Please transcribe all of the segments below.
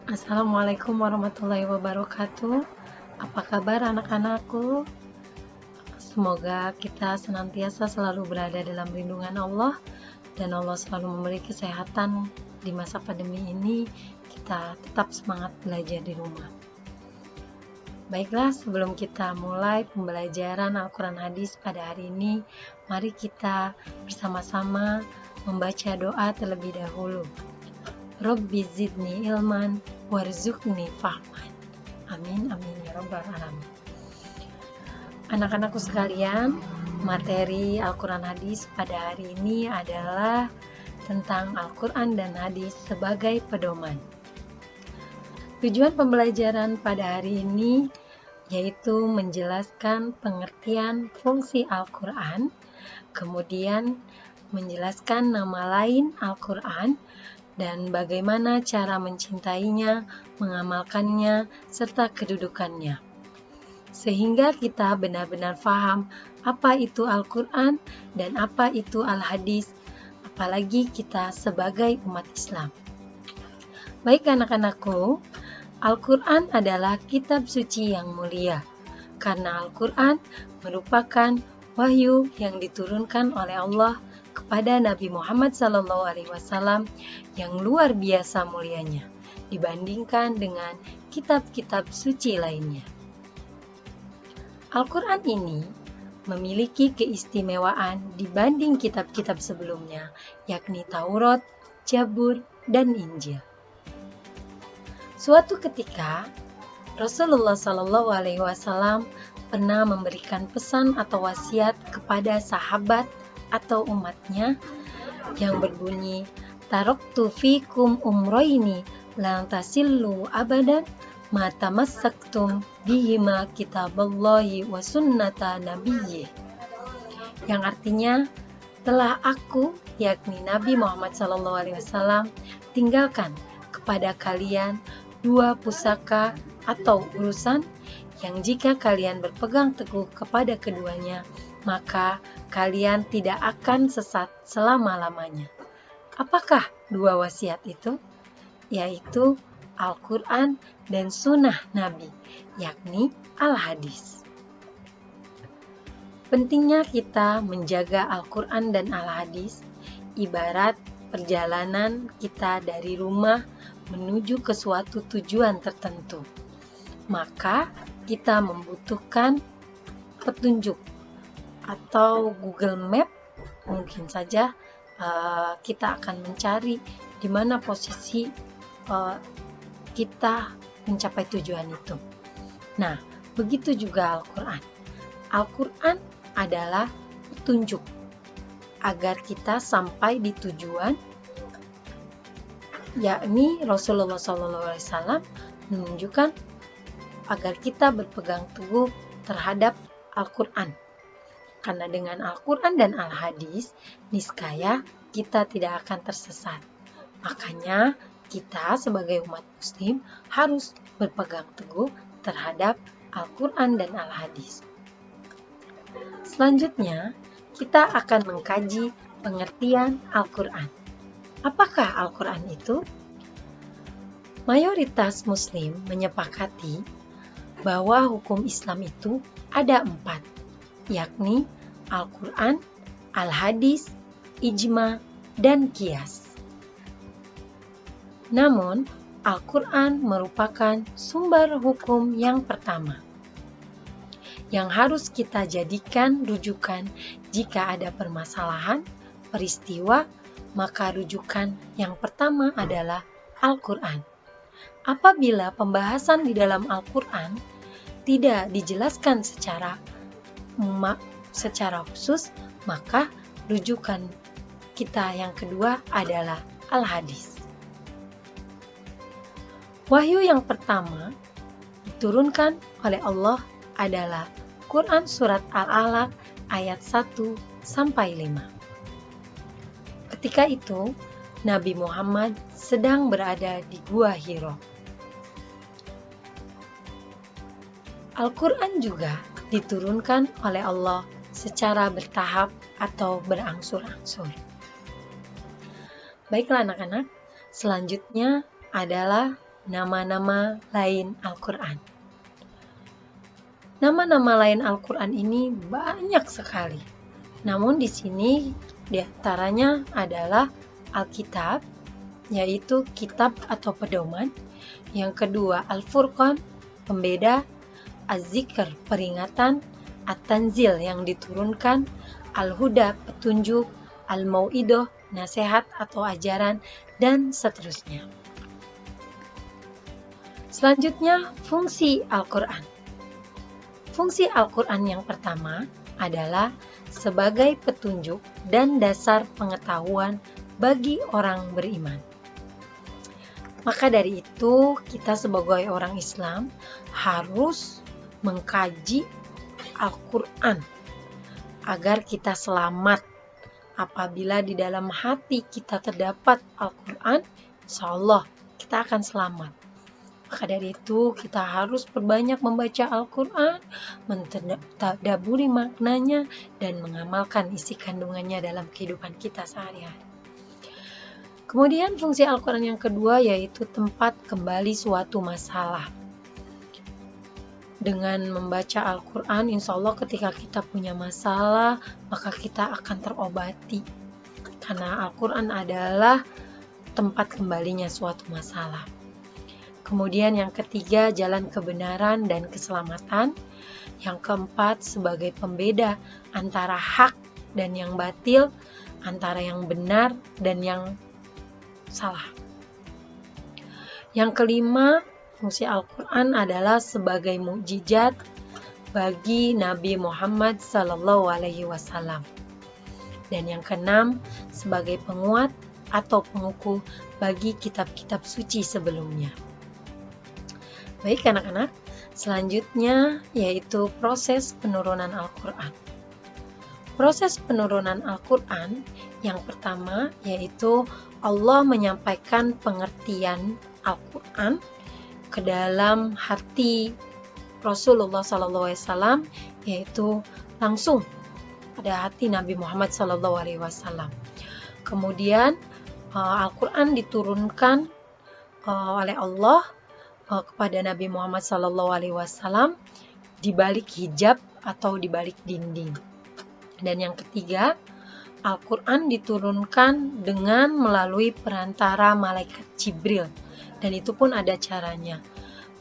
Assalamualaikum warahmatullahi wabarakatuh. Apa kabar anak-anakku? Semoga kita senantiasa selalu berada dalam lindungan Allah dan Allah selalu memberi kesehatan di masa pandemi ini. Kita tetap semangat belajar di rumah. Baiklah, sebelum kita mulai pembelajaran Al-Quran Hadis pada hari ini, mari kita bersama-sama membaca doa terlebih dahulu. Rabbi zidni ilman warzuqni fahman. Amin, amin ya rabbal alamin. Anak-anakku sekalian, materi Al-Quran Hadis pada hari ini adalah tentang Al-Quran dan Hadis sebagai pedoman. Tujuan pembelajaran pada hari ini yaitu menjelaskan pengertian fungsi Al-Quran, kemudian menjelaskan nama lain Al-Quran, dan bagaimana cara mencintainya, mengamalkannya, serta kedudukannya. Sehingga kita benar-benar paham apa itu Al-Quran dan apa itu Al-Hadis, apalagi kita sebagai umat Islam. Baik anak-anakku, Al-Quran adalah kitab suci yang mulia, karena Al-Quran merupakan wahyu yang diturunkan oleh Allah kepada Nabi Muhammad SAW yang luar biasa mulianya dibandingkan dengan kitab-kitab suci lainnya. Al-Quran ini memiliki keistimewaan dibanding kitab-kitab sebelumnya, yakni Taurat, Zabur, dan Injil. Suatu ketika, Rasulullah SAW pernah memberikan pesan atau wasiat kepada sahabat atau umatnya yang berbunyi, Taraktu fikum umroini lan tasillu abadan ma tamassaktum bihima kitaballahi wa sunnata nabiyyi. Yang artinya, telah aku, yakni Nabi Muhammad SAW, tinggalkan kepada kalian dua pusaka atau urusan yang jika kalian berpegang teguh kepada keduanya, maka kalian tidak akan sesat selama-lamanya. Apakah dua wasiat itu? Yaitu Al-Quran dan Sunnah Nabi, yakni Al-Hadis. Pentingnya kita menjaga Al-Quran dan Al-Hadis ibarat perjalanan kita dari rumah menuju ke suatu tujuan tertentu. Maka kita membutuhkan petunjuk atau Google Map. Mungkin saja kita akan mencari di mana posisi kita mencapai tujuan itu. Nah, begitu juga Al-Quran. Al-Quran adalah petunjuk agar kita sampai di tujuan, yakni Rasulullah SAW menunjukkan agar kita berpegang teguh terhadap Al-Quran. Karena dengan Al-Quran dan Al-Hadis, niscaya kita tidak akan tersesat. Makanya kita sebagai umat Muslim harus berpegang teguh terhadap Al-Quran dan Al-Hadis. Selanjutnya, kita akan mengkaji pengertian Al-Quran. Apakah Al-Quran itu? Mayoritas Muslim menyepakati bahwa hukum Islam itu ada 4, yakni Al-Quran, Al-Hadis, Ijma, dan Qiyas. Namun, Al-Quran merupakan sumber hukum yang pertama, yang harus kita jadikan rujukan jika ada permasalahan, peristiwa, maka rujukan yang pertama adalah Al-Quran. Apabila pembahasan di dalam Al-Quran tidak dijelaskan secara khusus, maka rujukan kita yang kedua adalah Al-Hadis. Wahyu yang pertama diturunkan oleh Allah adalah Quran Surat Al-Alaq ayat 1-5. Ketika itu, Nabi Muhammad sedang berada di Gua Hiro. Al-Quran juga diturunkan oleh Allah secara bertahap atau berangsur-angsur. Baiklah anak-anak, selanjutnya adalah nama-nama lain Al-Quran. Nama-nama lain Al-Quran ini banyak sekali. Namun di sini diantaranya adalah Alkitab, yaitu kitab atau pedoman. Yang kedua Al-Furqan, pembeda. Az-Zikr, peringatan. At-Tanzil, yang diturunkan. Al-Huda, petunjuk. Al-Mau'idoh, nasihat atau ajaran, dan seterusnya. Selanjutnya, fungsi Al-Quran. Fungsi Al-Quran yang pertama adalah sebagai petunjuk dan dasar pengetahuan bagi orang beriman. Maka dari itu, kita sebagai orang Islam harus mengkaji Al-Quran agar kita selamat. Apabila di dalam hati kita terdapat Al-Quran, insya Allah kita akan selamat. Maka dari itu kita harus perbanyak membaca Al-Quran, mentadaburi maknanya, dan mengamalkan isi kandungannya dalam kehidupan kita sehari-hari. Kemudian fungsi Al-Quran yang kedua yaitu tempat kembali suatu masalah. Dengan membaca Al-Quran, insya Allah ketika kita punya masalah, maka kita akan terobati. Karena Al-Quran adalah tempat kembalinya suatu masalah. Kemudian yang ketiga, jalan kebenaran dan keselamatan. Yang keempat, sebagai pembeda antara hak dan yang batil, antara yang benar dan yang salah. Yang kelima, fungsi Al-Quran adalah sebagai mukjizat bagi Nabi Muhammad SAW. Dan yang keenam, sebagai penguat atau pengukuh bagi kitab-kitab suci sebelumnya. Baik anak-anak, selanjutnya yaitu proses penurunan Al-Quran. Proses penurunan Al-Quran yang pertama yaitu Allah menyampaikan pengertian Al-Quran ke dalam hati Rasulullah SAW, yaitu langsung pada hati Nabi Muhammad SAW. Kemudian Al-Quran diturunkan oleh Allah kepada Nabi Muhammad SAW di balik hijab atau di balik dinding. Dan yang ketiga, Al-Quran diturunkan dengan melalui perantara malaikat Jibril. Dan itu pun ada caranya.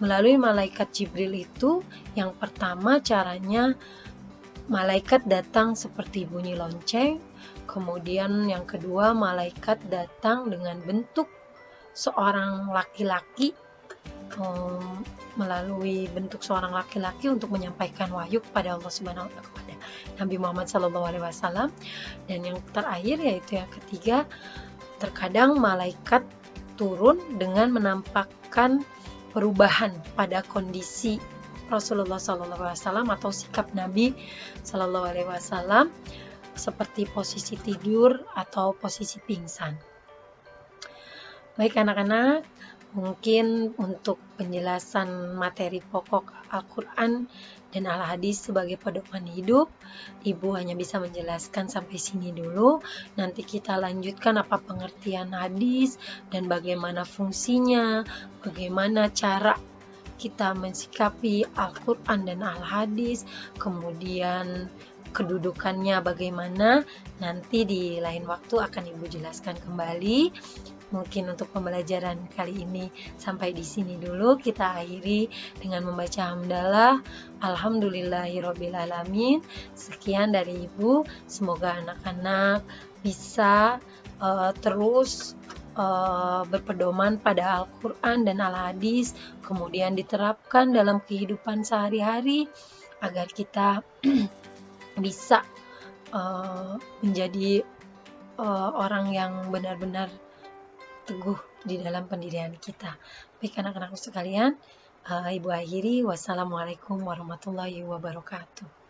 Melalui malaikat Jibril itu, yang pertama caranya malaikat datang seperti bunyi lonceng. Kemudian yang kedua, malaikat datang dengan bentuk seorang laki-laki, melalui bentuk seorang laki-laki untuk menyampaikan wahyu kepada Allah Subhanahu wa Ta'ala, kepada Nabi Muhammad SAW. Dan yang terakhir yaitu yang ketiga, terkadang malaikat turun dengan menampakkan perubahan pada kondisi Rasulullah SAW atau sikap Nabi SAW, seperti posisi tidur atau posisi pingsan. Baik anak-anak, mungkin untuk penjelasan materi pokok Al-Quran dan Al-Hadis sebagai pedoman hidup, Ibu hanya bisa menjelaskan sampai sini dulu. Nanti kita lanjutkan apa pengertian hadis dan bagaimana fungsinya, bagaimana cara kita mensikapi Al-Quran dan Al-Hadis, kemudian kedudukannya bagaimana, nanti di lain waktu akan Ibu jelaskan kembali. Mungkin untuk pembelajaran kali ini sampai di sini dulu. Kita akhiri dengan membaca hamdalah. Alhamdulillahirobbilalamin. Sekian dari Ibu. Semoga anak-anak bisa terus berpedoman pada Al-Quran dan Al-Hadis, kemudian diterapkan dalam kehidupan sehari-hari agar kita bisa menjadi orang yang benar-benar teguh di dalam pendirian kita. Baik anak-anakku sekalian, Ibu akhiri. Wassalamualaikum warahmatullahi wabarakatuh.